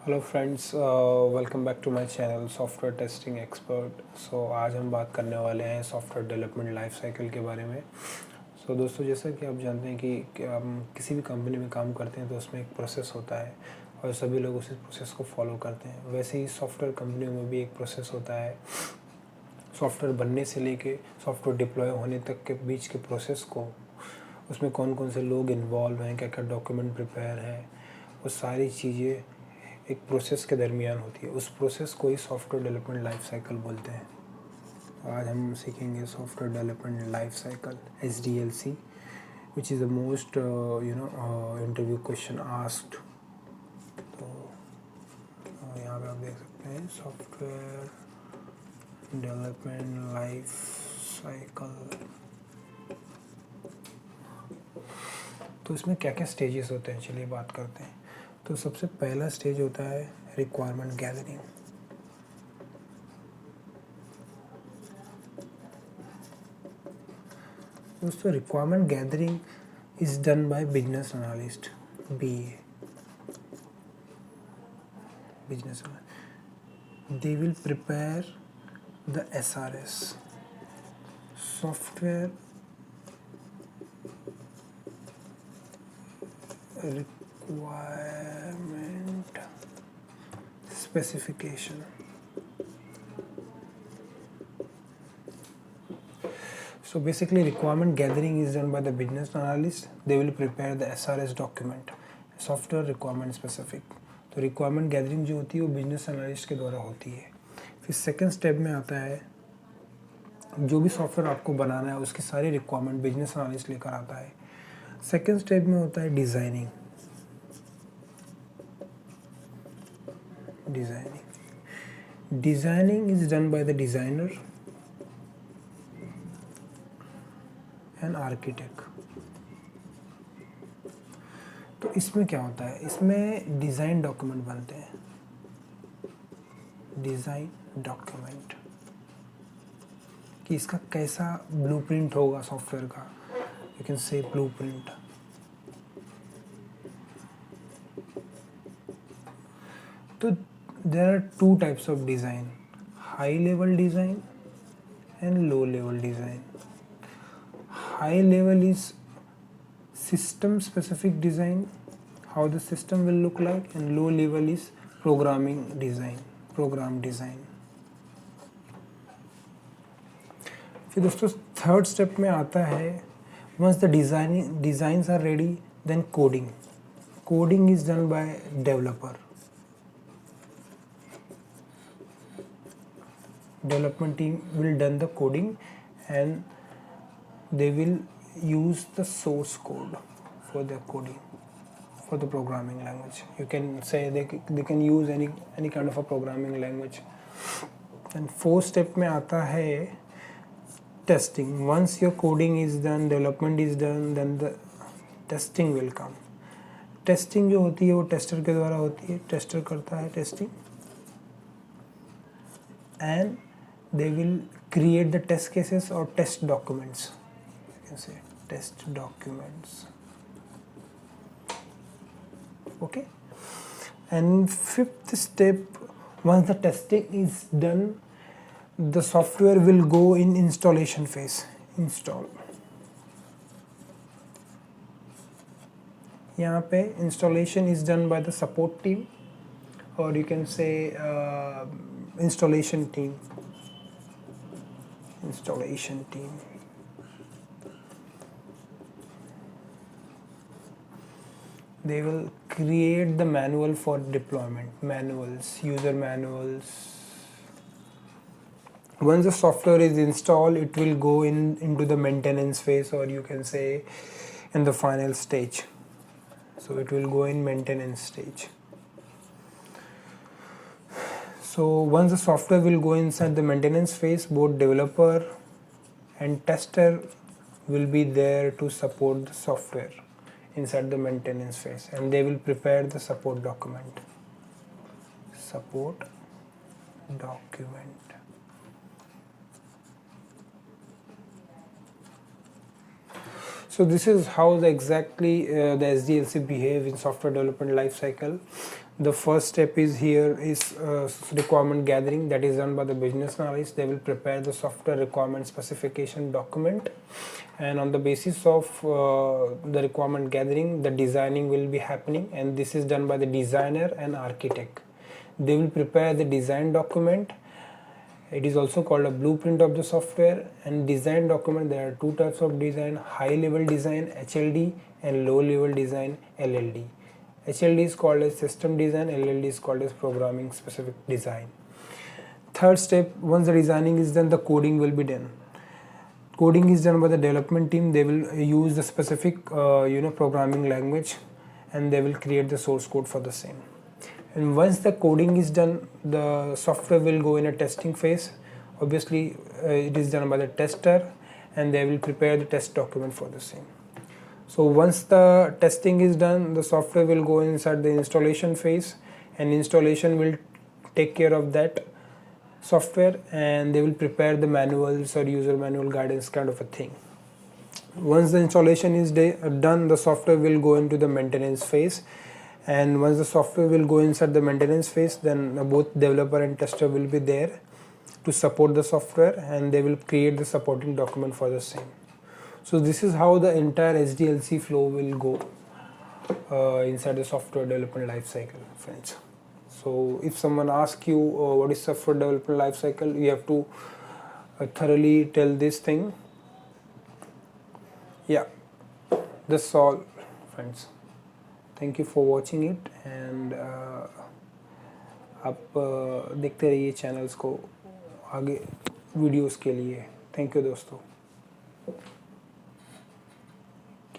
Hello friends, welcome back to my channel software testing expert. आज हम बात करने वाले हैं सॉफ्टवेयर डेवलपमेंट लाइफ साइकिल के बारे में। दोस्तों, जैसा कि आप जानते हैं कि हम किसी भी कंपनी में काम करते हैं तो उसमें एक प्रोसेस होता है और सभी लोग उसी प्रोसेस को फॉलो करते हैं। वैसे ही सॉफ्टवेयर कंपनियों में भी एक प्रोसेस होता है। सॉफ्टवेयर बनने से लेके सॉफ्टवेयर डिप्लॉय होने तक के बीच के प्रोसेस को, उसमें कौन कौन से लोग इन्वॉल्व हैं, क्या क्या डॉक्यूमेंट प्रिपेयर है, वो सारी चीज़ें एक प्रोसेस के दरमियान होती है। उस प्रोसेस को ही सॉफ्टवेयर डेवलपमेंट लाइफ साइकिल बोलते हैं। आज हम सीखेंगे software development life cycle SDLC, which is the most interview question asked. तो यहाँ पे आप देख सकते हैं सॉफ्टवेयर डेवलपमेंट लाइफ साइकिल। तो इसमें क्या क्या स्टेजेस होते हैं, चलिए बात करते हैं। तो सबसे पहला स्टेज होता है रिक्वायरमेंट गैदरिंग। दोस्तों, requirement gathering is done by business analyst, BA, business analyst. They will prepare the SRS, software requirement specification. So basically requirement gathering is done by the business analyst. They will prepare the SRS document, software requirement specific. तो requirement gathering जो होती है वो business analyst के द्वारा होती है। फिर सेकंड स्टेप में आता है, जो भी सॉफ्टवेयर आपको बनाना है उसकी सारी रिक्वायरमेंट बिजनेस एनालिस्ट लेकर आता है। सेकंड स्टेप में होता है designing. Designing is done by the designer and architect. तो इसमें क्या होता है, इसमें डिज़ाइन डॉक्यूमेंट बनते हैं। डिज़ाइन डॉक्यूमेंट कि इसका कैसा ब्लूप्रिंट होगा सॉफ्टवेयर का, यू कैन से ब्लूप्रिंट। तो there are two types of design, high level design and low level design. High level is system specific design, how the system will look like, and low level is programming design, program design. फिर दोस्तों third step में आता है, once the designs are ready, then coding is done by developer. Development team will done the coding and they will use the source code for their coding, for the programming language. You can say they can use any kind of a programming language. And fourth step में आता है testing. Once your coding is done, development is done, then the testing will come. Testing जो होती है वो tester के द्वारा होती है, टेस्टर करता है testing and they will create the test cases or test documents. Say test documents. Okay, and fifth step, once the testing is done, the software will go in installation phase. Install, यहाँ पे installation is done by the support team, or you can say installation team. They will create the manual for deployment, user manuals. Once the software is installed, it will go into the maintenance phase, or you can say in the final stage. So it will go in maintenance stage. So once the software will go inside the maintenance phase, both developer and tester will be there to support the software inside the maintenance phase, and they will prepare the support document. So So this is how exactly the SDLC behave in software development life cycle. The first step is here is requirement gathering, that is done by the business analyst. They will prepare the software requirement specification document, and on the basis of the requirement gathering, the designing will be happening, and this is done by the designer and architect. They will prepare the design document. It is also called a blueprint of the software. And design document, there are two types of design: high level design HLD and low level design LLD. HLD is called as system design, LLD is called as programming specific design. Third step, once the designing is done, the coding will be done. Coding is done by the development team. They will use the specific programming language, and they will create the source code for the same. And once the coding is done, the software will go in a testing phase. Obviously it is done by the tester, and they will prepare the test document for the same. So once the testing is done, the software will go inside the installation phase, and installation will take care of that software, and they will prepare the manuals or user manual guidance kind of a thing. Once the installation is done, the software will go into the maintenance phase, and once the software will go inside the maintenance phase, then both developer and tester will be there to support the software, and they will create the supporting document for the same. So this is how the entire SDLC flow will go inside the software development life cycle, friends. So if someone asks you what is software development life cycle, you have to thoroughly tell this thing. Yeah, that's all, friends. Thank you for watching it, and आप देखते रहिए channels को आगे videos के लिए. Thank you दोस्तों.